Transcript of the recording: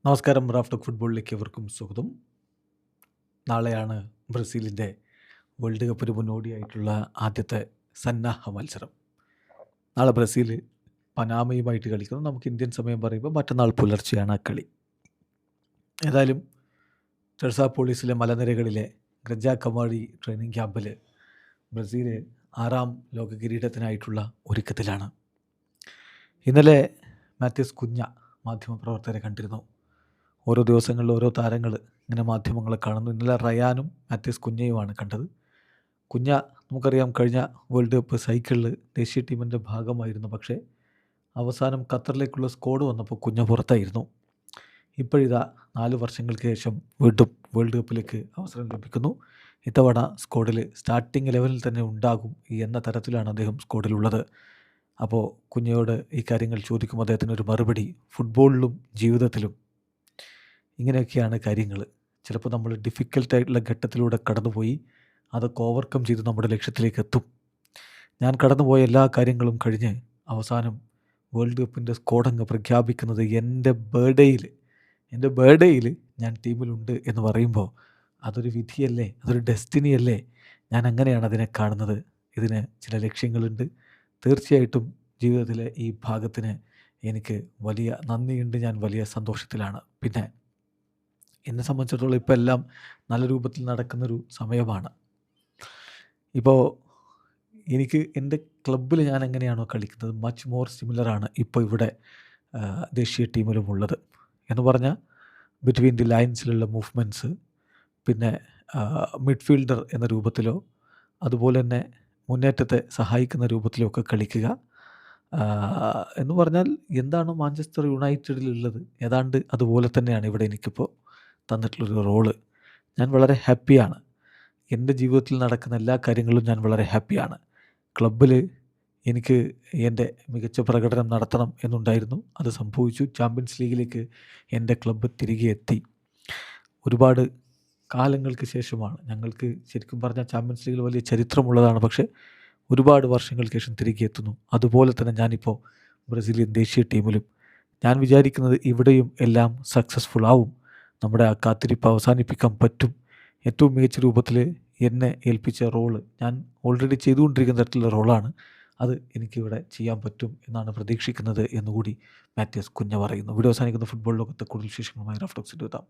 നമസ്കാരം. റാഫ്റ്റോക്ക് ഫുട്ബോളിലേക്ക് എവർക്കും സ്വാഗതം. നാളെയാണ് ബ്രസീലിൻ്റെ വേൾഡ് കപ്പിന് മുന്നോടിയായിട്ടുള്ള ആദ്യത്തെ സന്നാഹ മത്സരം. നാളെ ബ്രസീൽ പനാമയുമായിട്ട് കളിക്കുന്നു. നമുക്ക് ഇന്ത്യൻ സമയം പറയുമ്പോൾ മറ്റന്നാൾ പുലർച്ചെയാണ് ആ കളി. ഏതായാലും ടെർസാപോളിസിലെ മലനിരകളിലെ ഗ്രജ കമാരി ട്രെയിനിങ് ക്യാമ്പിൽ ബ്രസീൽ 6ാം ലോക കിരീടത്തിനായിട്ടുള്ള ഒരുക്കത്തിലാണ്. ഇന്നലെ മാത്യൂസ് കുഞ്ഞ മാധ്യമപ്രവർത്തകരെ കണ്ടിരുന്നു. ഓരോ ദിവസങ്ങളിൽ ഓരോ താരങ്ങൾ ഇങ്ങനെ മാധ്യമങ്ങളെ കാണുന്നു. ഇന്നലെ റയാനും മാത്യൂസ് കുഞ്ഞയുമാണ് കണ്ടത്. കുഞ്ഞ നമുക്കറിയാം, കഴിഞ്ഞ വേൾഡ് കപ്പ് സൈക്കിളിൽ ദേശീയ ടീമിൻ്റെ ഭാഗമായിരുന്നു. പക്ഷേ അവസാനം ഖത്തറിലേക്കുള്ള സ്ക്വാഡ് വന്നപ്പോൾ കുഞ്ഞ പുറത്തായിരുന്നു. ഇപ്പോഴിതാ 4 വർഷങ്ങൾക്ക് ശേഷം വീണ്ടും വേൾഡ് കപ്പിലേക്ക് അവസരം ലഭിക്കുന്നു. ഇത്തവണ സ്ക്വാഡിൽ സ്റ്റാർട്ടിംഗ് ലെവലിൽ തന്നെ ഉണ്ടാകും എന്ന തരത്തിലാണ് അദ്ദേഹം സ്ക്വാഡിലുള്ളത്. അപ്പോൾ കുഞ്ഞയോട് ഈ കാര്യങ്ങൾ ചോദിക്കുമ്പോൾ അദ്ദേഹത്തിനൊരു മറുപടി, ഫുട്ബോളിലും ജീവിതത്തിലും ഇങ്ങനെയൊക്കെയാണ് കാര്യങ്ങൾ. ചിലപ്പോൾ നമ്മൾ ഡിഫിക്കൽട്ടായിട്ടുള്ള ഘട്ടത്തിലൂടെ കടന്നുപോയി അതൊക്കെ ഓവർകം ചെയ്ത് നമ്മുടെ ലക്ഷ്യത്തിലേക്ക് എത്തും. ഞാൻ കടന്നുപോയ എല്ലാ കാര്യങ്ങളും കഴിഞ്ഞ് അവസാനം വേൾഡ് കപ്പിൻ്റെ സ്ക്വാഡ് പ്രഖ്യാപിക്കുന്നത് എൻ്റെ ബർത്ത്ഡേയിൽ ഞാൻ ടീമിലുണ്ട് എന്ന് പറയുമ്പോൾ അതൊരു വിധിയല്ലേ, അതൊരു ഡെസ്റ്റിനി അല്ലേ? ഞാൻ അങ്ങനെയാണ് അതിനെ കാണുന്നത്. ഇതിന് ചില ലക്ഷ്യങ്ങളുണ്ട്. തീർച്ചയായിട്ടും ജീവിതത്തിലെ ഈ ഭാഗത്തിന് എനിക്ക് വലിയ നന്ദിയുണ്ട്. ഞാൻ വലിയ സന്തോഷത്തിലാണ്. പിന്നെ എന്നെ സംബന്ധിച്ചിടത്തോളം ഇപ്പോൾ എല്ലാം നല്ല രൂപത്തിൽ നടക്കുന്നൊരു സമയമാണ്. ഇപ്പോൾ എനിക്ക് എൻ്റെ ക്ലബ്ബിൽ ഞാൻ എങ്ങനെയാണോ കളിക്കുന്നത് മച്ച് മോർ സിമിലറാണ് ഇപ്പോൾ ഇവിടെ ദേശീയ ടീമിലും ഉള്ളത്. എന്ന് പറഞ്ഞാൽ ബിറ്റ്വീൻ ദി ലൈൻസിലുള്ള മൂവ്മെൻറ്റ്സ്, പിന്നെ മിഡ്ഫീൽഡർ എന്ന രൂപത്തിലോ അതുപോലെ തന്നെ മുന്നേറ്റത്തെ സഹായിക്കുന്ന രൂപത്തിലോ ഒക്കെ കളിക്കുക. എന്ന് പറഞ്ഞാൽ എന്താണ് മാഞ്ചസ്റ്റർ യുണൈറ്റഡിലുള്ളത് ഏതാണ്ട് അതുപോലെ തന്നെയാണ് ഇവിടെ എനിക്കിപ്പോൾ തന്നിട്ടുള്ളൊരു റോള്. ഞാൻ വളരെ ഹാപ്പിയാണ്. എൻ്റെ ജീവിതത്തിൽ നടക്കുന്ന എല്ലാ കാര്യങ്ങളും ഞാൻ വളരെ ഹാപ്പിയാണ്. ക്ലബ്ബിൽ എനിക്ക് എൻ്റെ മികച്ച പ്രകടനം നടത്തണം എന്നുണ്ടായിരുന്നു. അത് സംഭവിച്ചു. ചാമ്പ്യൻസ് ലീഗിലേക്ക് എൻ്റെ ക്ലബ്ബ് തിരികെ എത്തി. ഒരുപാട് കാലങ്ങൾക്ക് ശേഷമാണ്. ഞങ്ങൾക്ക് ശരിക്കും പറഞ്ഞാൽ ചാമ്പ്യൻസ് ലീഗിൽ വലിയ ചരിത്രമുള്ളതാണ്. പക്ഷേ ഒരുപാട് വർഷങ്ങൾക്ക് ശേഷം തിരികെ എത്തുന്നു. അതുപോലെ തന്നെ ഞാനിപ്പോൾ ബ്രസീലിയൻ ദേശീയ ടീമിലും. ഞാൻ വിചാരിക്കുന്നത് ഇവിടെയും എല്ലാം സക്സസ്ഫുൾ ആവും. നമ്മുടെ ആ കാത്തിരിപ്പ് അവസാനിപ്പിക്കാൻ പറ്റും. ഏറ്റവും മികച്ച രൂപത്തിൽ എന്നെ ഏൽപ്പിച്ച റോള് ഞാൻ ഓൾറെഡി ചെയ്തുകൊണ്ടിരിക്കുന്ന തരത്തിലുള്ള റോളാണ്. അത് എനിക്കിവിടെ ചെയ്യാൻ പറ്റും എന്നാണ് പ്രതീക്ഷിക്കുന്നത് എന്നുകൂടി മാത്യൂസ് കുഞ്ഞ പറയുന്നു. വീഡിയോ അവസാനിക്കുന്ന ഫുട്ബോൾ ലോകത്തെ കൂടുതൽ വിശേഷങ്ങളുമായി റാഫ്റ്റോക്സിൻ്റെ എത്താം.